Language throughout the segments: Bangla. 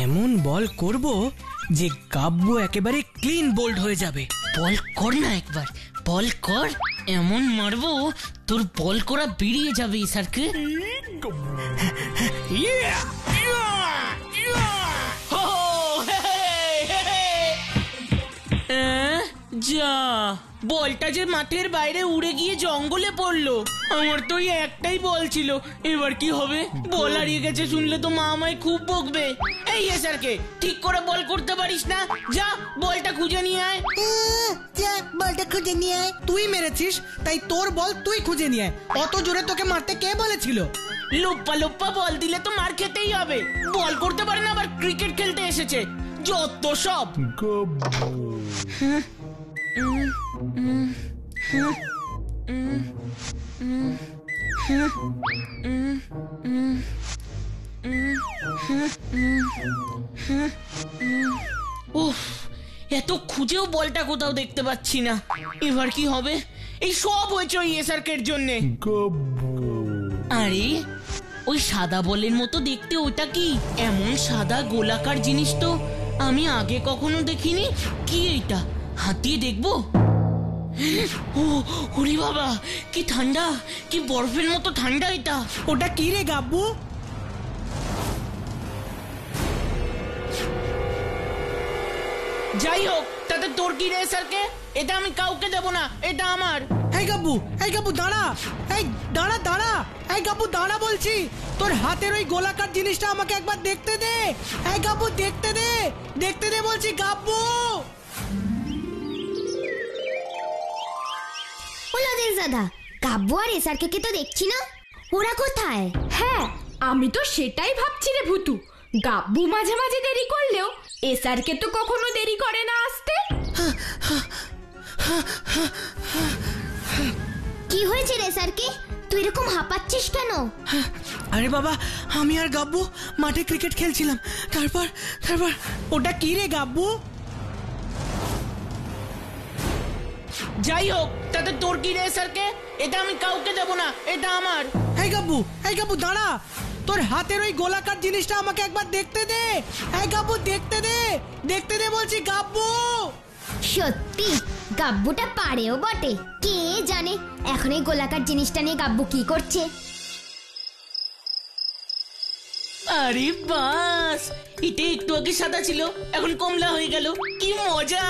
এমন বল করব যে গাব্বু একেবারে ক্লিন বোল্ড হয়ে যাবে। বল কর না একবার, বল কর, এমন মারবো তোর বল করা বেরিয়ে যাবে ইসারকে। যা, বলটা যে মাঠের বাইরে উড়ে গিয়ে জঙ্গলে পড়লো। আমার তো একটাই বল ছিল, এবার কি হবে? বল হারিয়ে গেছে শুনলে তো মা আমায় খুব বকবে। এই এসারকে, ঠিক করে বল করতে পারিস না? যা, বলটা খুঁজে নিয়ে আয়। যা, বলটা খুঁজে নিয়ে আয়। তুই মেরেছিস, তাই তোর বল তুই খুঁজে নিয়ে আয়। অত জোরে তোকে মারতে কে বলেছিল? লোপ্পা লোপ্পা বল দিলে তো মার খেতেই হবে। বল করতে পারে না, আবার ক্রিকেট খেলতে এসেছে, যত সব। উফ, এত খুঁজেও বলটা কোথাও দেখতে পাচ্ছি না। এবার কি হবে? এই সব হয়েছে ওই এসার্কের জন্যে। আরে, ওই সাদা বলের মতো দেখতে ওটা কি? এমন সাদা গোলাকার জিনিস তো আমি আগে কখনো দেখিনি। কি এটা? হাতিয়ে দেখবো? ও ওরে বাবা, কি ঠান্ডা, কি বরফের মতো ঠান্ডা এটা। ওটা কি রে গাব্বু? যাই হোক, তাতে তোর কি রে স্যারকে? এটা আমি কাউকে দেব না, এটা আমার। এই গাব্বু, এই গাব্বু দাঁড়া, এই দাঁড়া দাঁড়া, এই গাব্বু দাঁড়া বলছি। তোর হাতের ওই গোলাকার জিনিসটা আমাকে একবার দেখতে দে। এই গাব্বু দেখতে দে, দেখতে দে বলছি গাব্বু। দাদা, গাব্বু আর এসারকে কে তো দেখছি না, ওরা কোথায়? হ্যাঁ, আমি তো সেটাই ভাবছি রে ভুতু। গাব্বু মাঝে মাঝে দেরি করলেও এসারকে তো কখনো দেরি করে না আসতে। কি হয়েছে রে এসারকে? তুই এরকম হাঁপাচ্ছিস কেন? আরে বাবা, আমি আর গাব্বু মাঠে ক্রিকেট খেলছিলাম, তারপর তারপর ওটা কি রে গাব্বু? যাই হোক, তাতে তোর কি রে স্যারকে? এটা আমি কাউকে দেব না, এটা আমার। এই গাব্বু, এই গাব্বু দাঁড়া, তোর হাতের ওই গোলাকার জিনিসটা আমাকে একবার দেখতে দে। এই গাব্বু দেখতে দে, দেখতে দে বলছি গাব্বু। সত্যি গাব্বুটা পারেও বটে। কে জানে এখন এই গোলাকার জিনিসটা নিয়ে গাব্বু কি করছে। আরে বাস, এটা একটু আগে সাদা ছিল, এখন কমলা হয়ে গেল। কি মজা!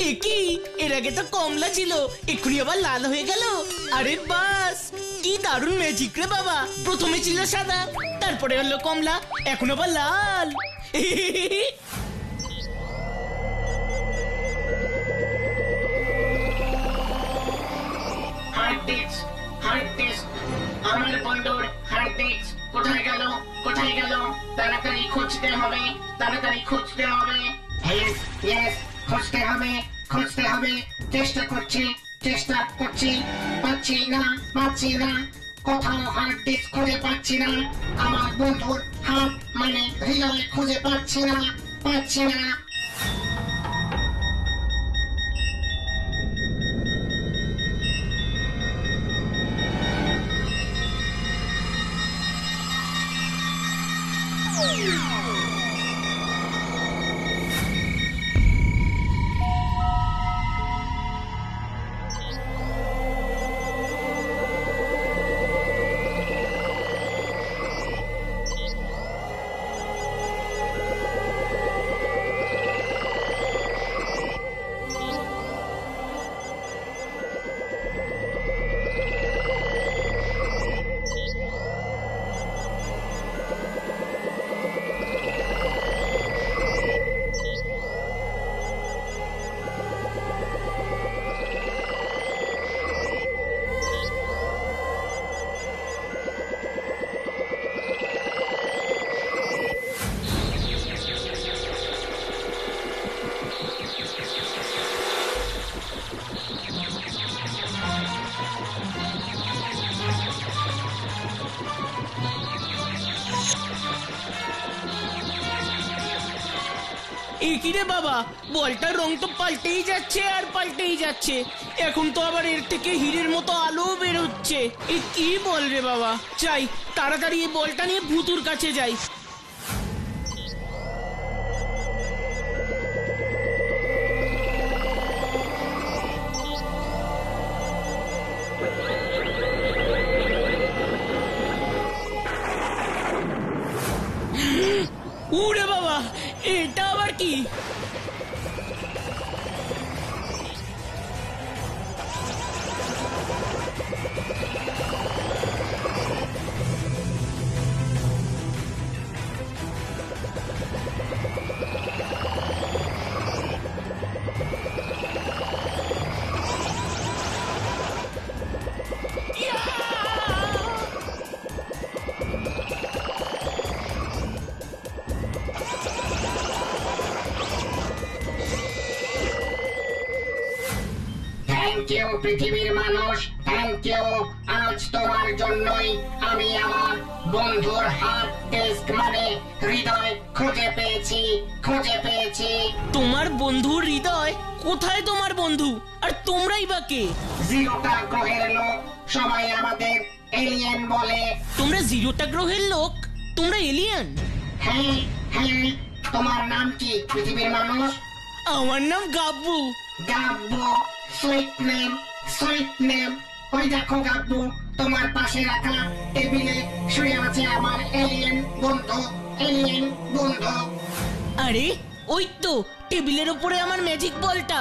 এ কি, এর আগে তো কমলা ছিল, এক্ষুনি আবার লাল হয়ে গেল। আরে বাস, কি দারুণ ম্যাজিক রে বাবা! প্রথমে ছিল সাদা, তারপরে হলো কমলা, এখন আবার লাল। আমার বন্ধুর হার্ড ডিস্ক কোথায় গেল? কোথায় গেল? তাড়াতাড়ি খুঁজতে হবে, তাড়াতাড়ি খুঁজতে হবে। খুঁজতে হবে, খুঁজতে হবে। চেষ্টা করছি, চেষ্টা করছি, পাচ্ছি না, পাচ্ছি না। কোথাও হার্ড ডিস্ক খুঁজে পাচ্ছি না। আমার বন্ধুর হাত মানে হৃদয় খুঁজে পাচ্ছি না, পাচ্ছি না। কি রে বাবা, বলটার রং তো পাল্টেই যাচ্ছে আর পাল্টেই যাচ্ছে। এখন তো আবার এর থেকে হীরের মতো আলো বেরোচ্ছে। এ কি বল রে বাবা, চাই তাড়াতাড়ি এই বলটা নিয়ে ভুতুর কাছে যাই। উড়ে বাবা, এটা আবার কি? থ্যাংক ইউ পৃথিবীর মানুষ, থ্যাংক ইউ। আজ তোমার জন্যই আমি আমার বন্ধুর হার্ড ডিস্ক মানে হৃদয় খুঁজে পেয়েছি, খুঁজে পেয়েছি। তোমার বন্ধুর হৃদয়? কোথায় তোমার বন্ধু? আর তোমরাই বা কে? জিরোটা গ্রহের লোক, সবাই আমাদের এলিয়েন বলে। তোমরা জিরোটা গ্রহের লোক? তোমরা এলিয়েন? হ্যাঁ হ্যাঁ, তোমার নাম কি পৃথিবীর মানুষ? আমার নাম গাব্বু। গাব্বু, সুইট নেম, সুইট নেম। ওই দেখো গাব্বু, তোমার পাশে রাখা টেবিলে শুয়ে আছে আমার এলিয়েন বন্ধু, এলিয়েন বন্ধু। আরে ওই তো টেবিলের উপরে আমার ম্যাজিক বলটা।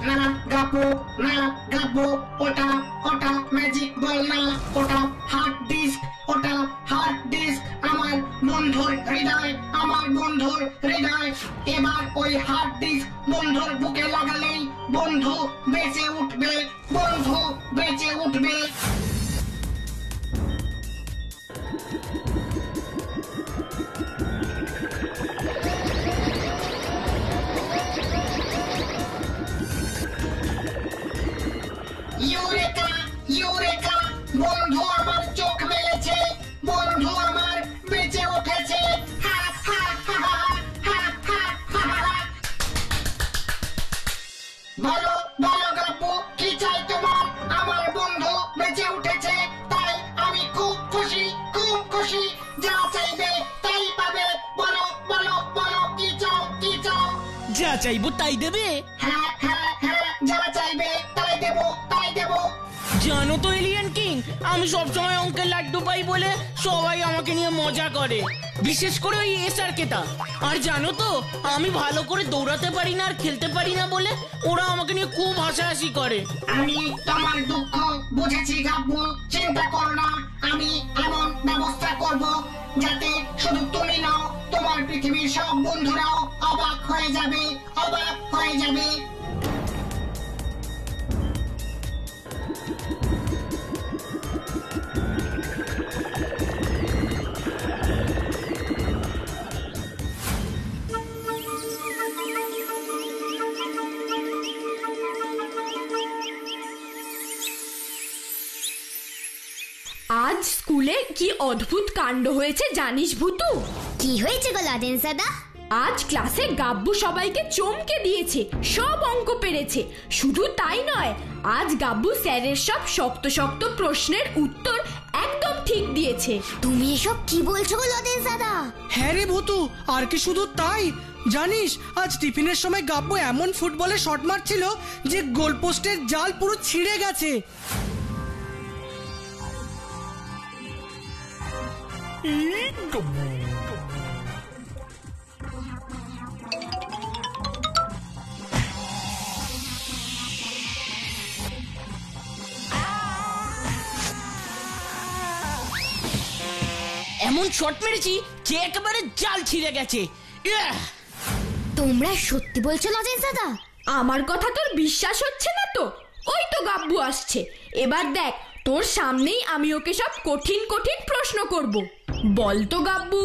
না গাব্বু, না গাব্বু, ওটা ওটা ম্যাজিক বল না, ওটা হার্ড ডিস্ক, ওটা হার্ড ডিস্ক। আমার বন্ধুর হৃদয়, আমার বন্ধুর হৃদয়। এবার ওই হার্ড ডিস্ক বন্ধুর বুকে লাগালেই বন্ধু বেঁচে উঠবে, বন্ধু বেঁচে উঠবে। ইউরেকা, ইউরেকা, বন্ধু আমার চোখ মেলেছে, বন্ধু আমার বেঁচে উঠেছে। হা হা হা হা হা হা হা। বলো বলো গাব্বু, কি চাই তোমার? আমার বন্ধু বেঁচে উঠেছে, তাই আমি খুব খুশি, খুব খুশি। যা চাইবে তাই পাবে। বলো বলো বলো, কি চাও, কি চাও? যা চাইবো তাই দেবে? হ্যাঁ হ্যাঁ হ্যাঁ, যা চাইবে তাই দেবো, তাই দেবো। জানো তো এলিয়েন কিং, আমি সবসময় অঙ্কের লাড্ডু পাই বলে সবাই আমাকে নিয়ে মজা করে, বিশেষ করে ওই এসআর কেতা। আর জানো তো আমি ভালো করে দৌড়াতে পারি না আর খেলতে পারি না বলে ওরা আমাকে নিয়ে খুব হাসাহাসি করে। আমি তোমার দুঃখ বুঝেছি গাব্বু, চিন্তা করো না। আমি এমন ব্যবস্থা করব যাতে শুধু তুমি নাও, তোমার পৃথিবীর সব বন্ধুরাও অবাক হয়ে যাবে, অবাক হয়ে যাবে। আজ স্কুলে কি অদ্ভুত কাণ্ড হয়েছে জানিস ভুতু? কি হয়েছে গো লজেন্স দাদা? আজ ক্লাসে গাব্বু সবাইকে চমকে দিয়েছে, সব অঙ্ক পেরেছে। শুধু তাই নয়, আজ গাব্বু স্যারের সব শক্ত শক্ত প্রশ্নের উত্তর একদম ঠিক দিয়েছে। তুমি এসব কি বলছো গো লজেন্স দাদা? হ্যাঁ রে ভুতু, আর কি শুধু তাই? জানিস আজ টিফিনের সময় গাব্বু এমন ফুটবলে শট মারছিল যে গোলপোস্টের জাল পুরো ছিঁড়ে গেছে। এমন শট মেরেছি যে একেবারে জাল ছিঁড়ে গেছে। ইয়াহ! তোমরা সত্যি বলছো লজেন্স দাদা? আমার কথা তোর বিশ্বাস হচ্ছে না তো? ওই তো গাব্বু আসছে। এবার দেখ, তোর সামনেই আমি ওকে সব কঠিন কঠিন প্রশ্ন করব। বল তো গাব্বু,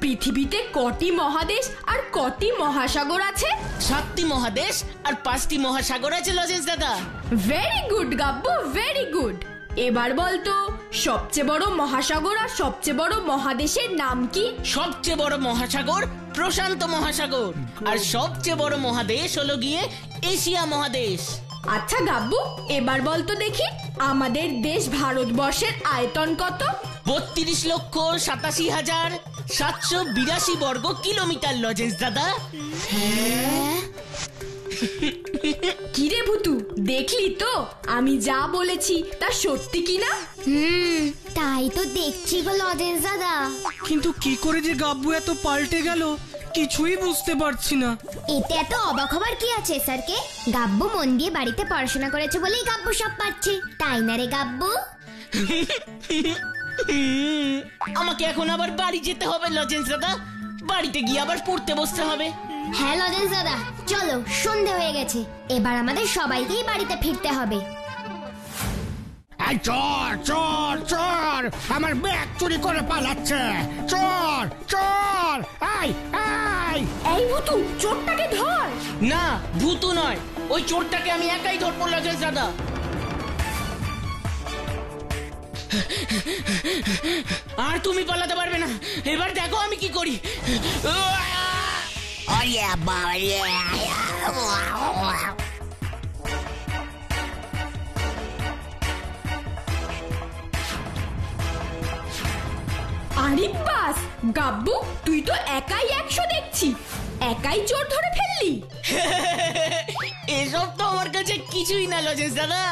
পৃথিবীতে কটি মহাদেশ আর কটি মহাসাগর আছে? 7টি মহাদেশ আর 5টি মহাসাগর আছে লজেন্স দাদা। Very good Gabbu, very good. এবার বল তো, সবচেয়ে বড় মহাসাগর আর সবচেয়ে বড় মহাদেশের নাম কি? সবচেয়ে বড় মহাসাগর প্রশান্ত মহাসাগর, আর সবচেয়ে বড় মহাদেশ হলো গিয়ে এশিয়া মহাদেশ। আচ্ছা গাব্বু, এবার বল তো দেখি আমাদের দেশ ভারতবর্ষের আয়তন কত? 32,87,782 বর্গ কিলোমিটার লজেন্স দাদা। কিরে ভুতু, দেখলি তো আমি যা বলেছি তা সত্যি কিনা? তাই তো দেখছি গো লজেন্স দাদা। কিন্তু কি করে যে গাব্বু এত পাল্টে গেল কিছুই বুঝতে পারছি না। এতে এত অবাক হবার কি আছে স্যারকে? গাব্বু মন দিয়ে বাড়িতে পড়াশোনা করেছে বলেই গাব্বু সব পারছে, তাই না রে গাব্বু? আমাকে এখন আবার বাড়ি যেতে হবে লজেন্স দাদা, বাড়িতে গিয়ে আবার পড়তে বসতে হবে। হ্যাঁ লজেন্স দাদা, চলো সন্ধে হয়ে গেছে, এবার আমাদের সবাইকেই বাড়িতে ফিরতে হবে। চোর চোর চোর, আমার ব্যাগ চুরি করে পালাচ্ছে। চোর চোর, এই ভুতু, চোরটাকে ধর। না, ভূতু নয়, ওই চোরটাকে আমি একাই ধরবো লজেন্স দাদা। আর তুমি পালাতে পারবে না, এবার দেখো আমি কি করি। আরে বাস, গাব্বু তুই তো একাই 100 দেখছি, একাই চোর ধরে ফেললি। এসব তো আমার কাছে কিছুই না লজেন্স দাদা,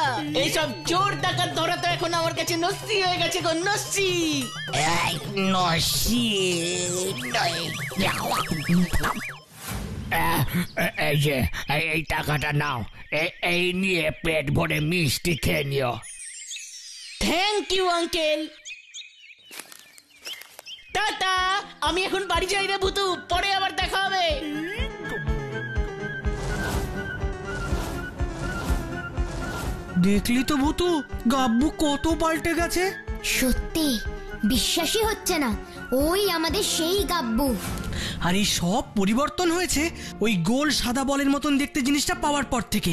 এইসব চোর ডাকাত ধরা তো এখন আমার কাছে নস্যি হয়ে গেছে গো, নস্যি। এই যে এই টাকাটা নাও, এই নিয়ে পেট ভরে মিষ্টি খেয়ে নিও। Thank you uncle. টাটা, আমি এখন বাড়ি যাই রে ভূতু, পরে আবার দেখা হবে। দেখলি তো ভূতু, গাব্বু কত পাল্টে গেছে। সত্যি বিশ্বাসই হচ্ছে না, ওই আমাদের সেই গাব্বু। আর এই সব পরিবর্তন হয়েছে ওই গোল সাদা বলের মতন দেখতে জিনিসটা পাওয়ার পর থেকে।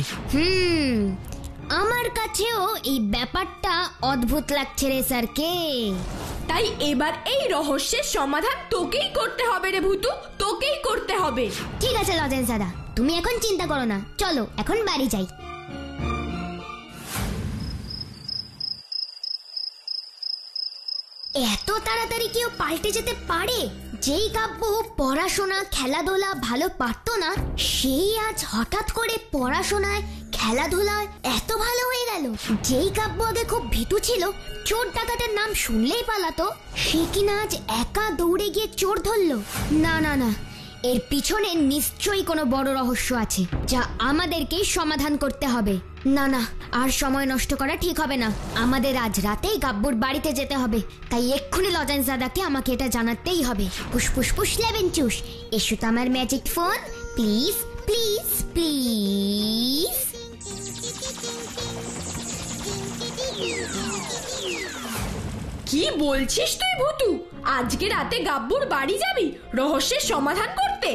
আমার কাছেও এই ব্যাপারটা অদ্ভুত লাগছে রে স্যারকে। তাই এবার এই রহস্যের সমাধান তোকেই করতে হবে রে ভুতু, তোকেই করতে হবে। ঠিক আছে লজেন্স দাদা, তুমি এখন চিন্তা করো না, চলো এখন বাড়ি যাই। এত তাড়াতাড়ি কেউ পাল্টে যেতে পারে? যেই গাব্বু পড়াশোনা খেলাধুলা ভালো পারতো না, সেই আজ হঠাৎ করে পড়াশোনায় খেলাধুলায় এত ভালো হয়ে গেল। যেই গাব্বু আগে খুব ভীতু ছিল, চোর ডাকাতের নাম শুনলেই পালাতো, সে কিনা আজ একা দৌড়ে গিয়ে চোর ধরলো। না না না, এর পিছনে নিশ্চয়ই কোনো বড় রহস্য আছে, যা আমাদেরকেই সমাধান করতে হবে। না না, আর সময় নষ্ট করা ঠিক হবে না, আমাদের আজ রাতেই গাব্বুর বাড়িতে যেতে হবে। তাই এক্ষুনি লজেন্স দাদাকে আমাকে এটা জানাতেই হবে। পুশ পুশ পুশ লেবেন চুষ, এসো তো আমার magic phone, please please please. কি বলছিস তুই ভুতু? আজকে রাতে গাব্বুর বাড়ি যাবি রহস্যের সমাধান করতে?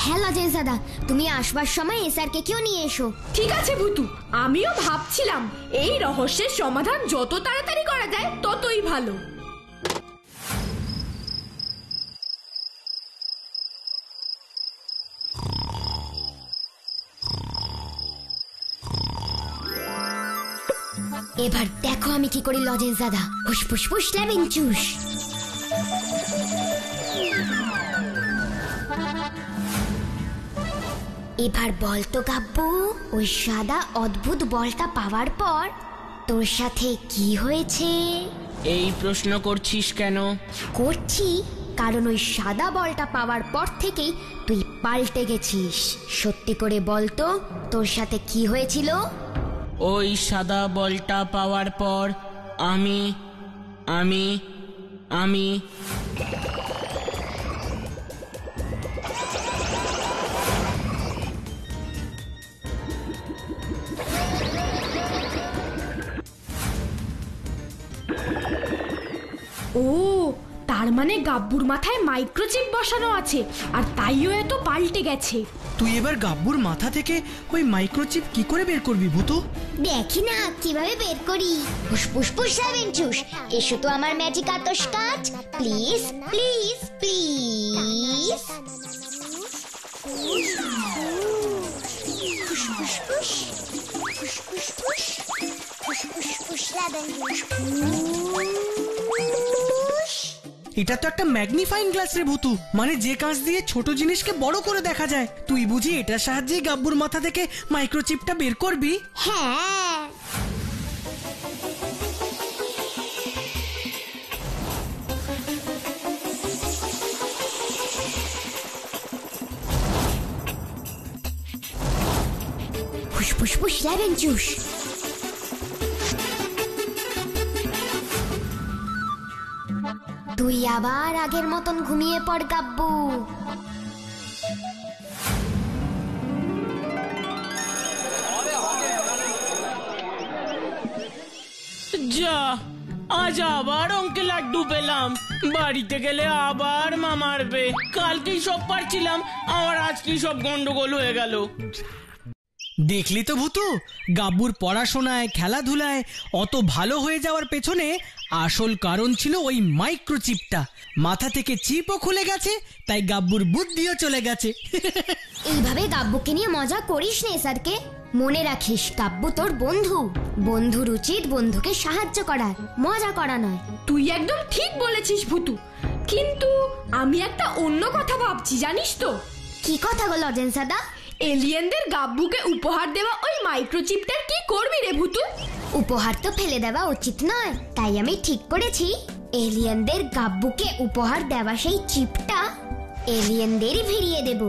হ্যাঁ লজেন্স দাদা, তুমি আসবার সময় এসআরকে কেউ নিয়ে এসো। ঠিক আছে ভুতু, আমিও ভাবছিলাম এই রহস্যের সমাধান যত তাড়াতাড়ি করা যায় ততই ভালো। এবার দেখো আমি কি করি লজেন্স দাদা, ফুস ফুস ফুস লেবেন চুষ। এবার বল তো গাব্বু, ওই সাদা অদ্ভুত বলটা পাওয়ার পর তোর সাথে কি হয়েছে? এই প্রশ্ন করছিস কেন? করছি কারণ ওই সাদা বলটা পাওয়ার পর থেকেই তুই পাল্টে গেছিস। সত্যি করে বল তো, তোর সাথে কি হয়েছিল? ওই সাদা বলটা পাওয়ার পর আমি আমি আমি ও, তার মানে গাব্বুর মাথায় মাইক্রোচিপ বসানো আছে, আর তাইও এত পাল্টে গেছে। তুই এবার গাব্বুর মাথা থেকে ওই মাইক্রোচিপ কি করে বের করবি ভূতু? দেখি না কিভাবে বের করি। পুশ পুশ পুশ লেবেন চুষ, এসো তো আমার ম্যাজিক আতশ কাজ, প্লিজ প্লিজ প্লিজ। এটা তো একটা ম্যাগনিফাইং গ্লাস রে ভূতু, মানে যে কাঁচ দিয়ে ছোট জিনিসকে বড় করে দেখা যায়। তুই বুঝি এটার সাহায্যে গাব্বুর মাথা থেকে মাইক্রোচিপটা বের করবি? হ্যাঁ, ফুসফুস লেমন জুস। তুই আবার আগের মতন ঘুমিয়ে পড় গাব্বু। যা, আজ আবার অঙ্কে লাড্ডু পেলাম। বাড়িতে গেলে আবার মা মারবে। কালকেই সব পারছিলাম, আমার আজকেই সব গন্ডগোল হয়ে গেল। দেখলি তো ভূতু, গাব্বুর পড়াশোনায় খেলাধুলায় অত ভালো হয়ে যাওয়ার পেছনে আসল কারণ ছিল ওই মাইক্রোচিপটা। মাথা থেকে চিপও খুলে গেছে, তাই গাব্বুর বুদ্ধিও চলে গেছে। এইভাবে গাব্বুকে নিয়ে মজা করিস নে স্যারকে। মনে রাখিস, গাব্বু তোর বন্ধু। বন্ধুর উচিত বন্ধুকে সাহায্য করার, মজা করা নয়। তুই একদম ঠিক বলেছিস ভুতু, কিন্তু আমি একটা অন্য কথা ভাবছি, জানিস তো? কি কথা গো লজেন্স দাদা? এলিয়েনদের গাব্বুকে উপহার দেওয়া ওই মাইক্রোচিপটার কি করবি রে ভুতু? উপহার তো ফেলে দেওয়া উচিত নয়, তাই আমি ঠিক করেছি এলিয়েনদের গাব্বুকে উপহার দেওয়া সেই চিপটা এলিয়েনদেরই ফিরিয়ে দেব।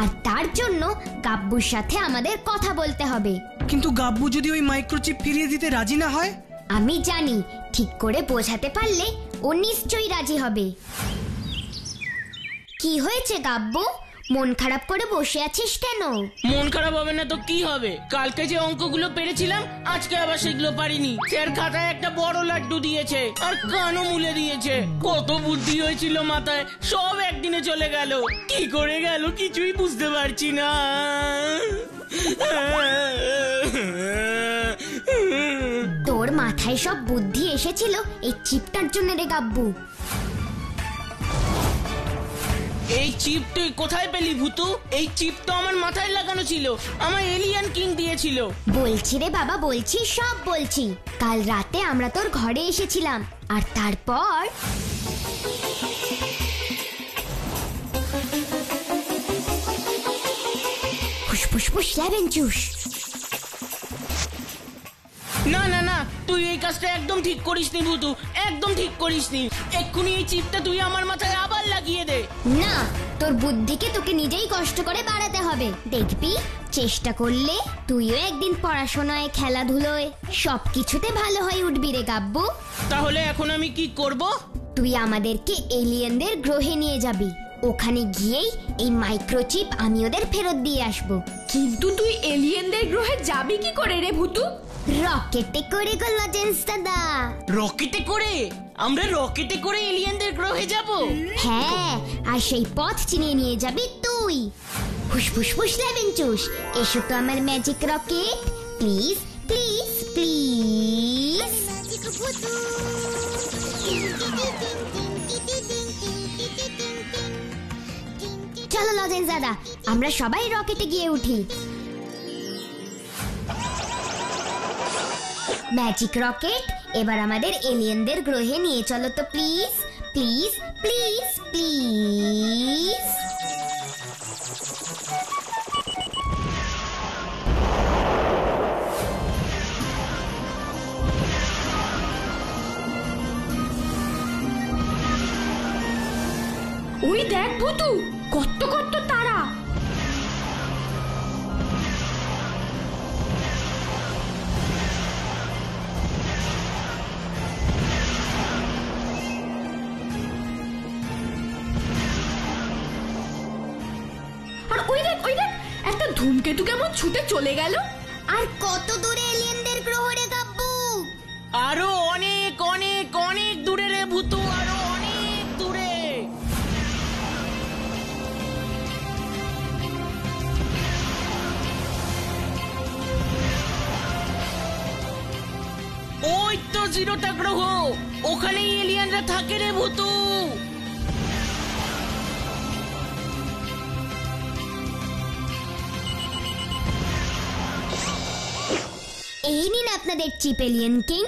আর তার জন্য গাব্বুর সাথে আমাদের কথা বলতে হবে। কিন্তু গাব্বু যদি ওই মাইক্রোচিপ ফিরিয়ে দিতে রাজি না হয়? আমি জানি, ঠিক করে বোঝাতে পারলে ও নিশ্চয়ই রাজি হবে। কি হয়েছে গাব্বু, মন খারাপ করে বসে আছিস কেন? মন খারাপ হবে না তো কি হবে? কালকে যে অঙ্কগুলো পেরেছিলাম, আজকে আবার সেগুলো পারিনি। স্যার খাতায় একটা বড় লাড্ডু দিয়েছে, আর কানও মুলে দিয়েছে। কত বুদ্ধি হয়েছিল মাথায়, সব একদিনে চলে গেল। কি করে গেল কিছুই বুঝতে পারছি না। তোর মাথায় সব বুদ্ধি এসেছিল এই চিপটার জন্য রে গাব্বু। এই চিপ তুই কোথায় পেলি ভূতু? এই চিপ তো আমার মাথায় লাগানো ছিল, আমার এলিয়ান কিং দিয়েছিল। বলছি রে বাবা, বলছি, সব বলছি। কাল রাতে আমরা তোর ঘরে এসেছিলাম, আর তারপর ফুসফুস লেমন জুস। না না না, তুই এই কাজটা একদম ঠিক করিসনি ভূতু, একদম ঠিক করিসনি। এক্ষুনি এই চিপটা তুই আমার মাথায় আবার লাগিয়ে দে। না, তোর বুদ্ধিকে তোকে নিজেই কষ্ট করে বাড়াতে হবে। দেখবি, চেষ্টা করলে তুইও একদিন পড়াশোনায়, খেলাধুলোয় সবকিছুতে ভালো হয়ে উঠবি রে গাব্বু। তাহলে এখন আমি কি করব? তুই আমাদেরকে এলিয়েনদের গ্রহে নিয়ে যাবি। ওখানে গিয়েই এই মাইক্রোচিপ আমি ওদের ফেরত দিয়ে আসবো। কিন্তু তুই এলিয়েনদের গ্রহে যাবি কি করে রে ভুতু? রকেটে করে গো লজেন্স দাদা। রকেটে করে? আমরা রকেটে করে এলিয়েনদের গ্রহে যাব? হ্যাঁ, আর সেই পথ চিনিয়ে নিয়ে যাবি তুই। ফুসফুস লেমন জুস, এসো তো আমার magic rocket. Please please please. চলো লজেন্স দাদা, আমরা সবাই রকেটে গিয়ে উঠি। ম্যাজিক রকেট, এবার আমাদের এলিয়েনদের গ্রহে নিয়ে চলো তো প্লিজ প্লিজ প্লিজ প্লিজ। ওই দেখ ভুতু, কত কত তারা। আর ওই দেখ, ওই দেখ, একটা ধূমকেতু কেমন ছুটে চলে গেল। আর কত দূরে এলিয়েনদের গ্রহ রে গাব্বু? আরো অনেক অনেক অনেক দূরে রে ভূতু, আরো অনেক দূরে। ওই তো জিরোটা গ্রহ, ওখানেই এলিয়েনরা থাকে রে ভূতু। এই নিন আপনাদের চিপ এলিয়েন কিং।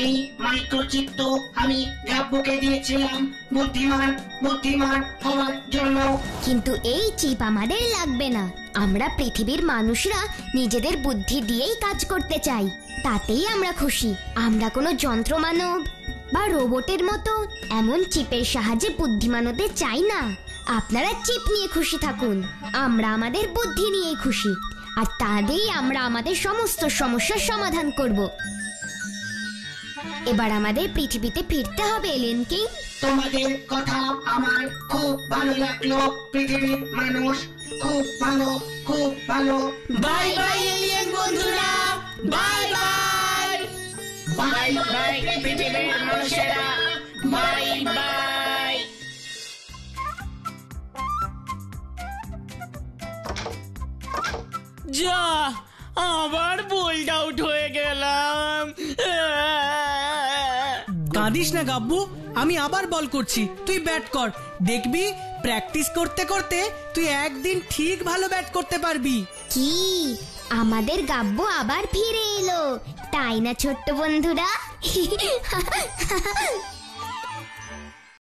এই মাইক্রোচিপ তো আমি গাব্বুকে দিয়েছিলাম বুদ্ধিমান হওয়ার জন্য। কিন্তু এই চিপ আমাদের লাগবে না। আমরা পৃথিবীর মানুষরা নিজেদের বুদ্ধি দিয়েই কাজ করতে চাই, তাতেই আমরা খুশি। আমরা কোনো যন্ত্র মানব বা রোবটের মতো এমন চিপের সাহায্যে বুদ্ধিমান হতে চাই না। আপনারা চিপ নিয়ে খুশি থাকুন, আমরা আমাদের বুদ্ধি নিয়েই খুশি, আর তা দিয়েই আমরা আমাদের সমস্ত সমস্যার সমাধান করব। এবার আমাদের পৃথিবীতে ফিরতে হবে এলিয়েন কিং। তোমাদের কথা আমার খুব ভালো লাগলো পৃথিবীর মানুষ, খুব ভালো। বাই বাই এলিয়েন বন্ধুরা, বাই বাই। বাই বাই পৃথিবীর মানুষেরা, বাই বাই। যা, আবার বোল্ড আউট হয়ে গেলাম। কাঁদিস না গাব্বু, আমি আবার বল করছি, তুই ব্যাট কর। দেখবি প্র্যাকটিস করতে করতে তুই একদিন ঠিক ভালো ব্যাট করতে পারবি। কি আমাদের গাব্বু আবার ফিরে এলো, তাই না ছোট্ট বন্ধুরা?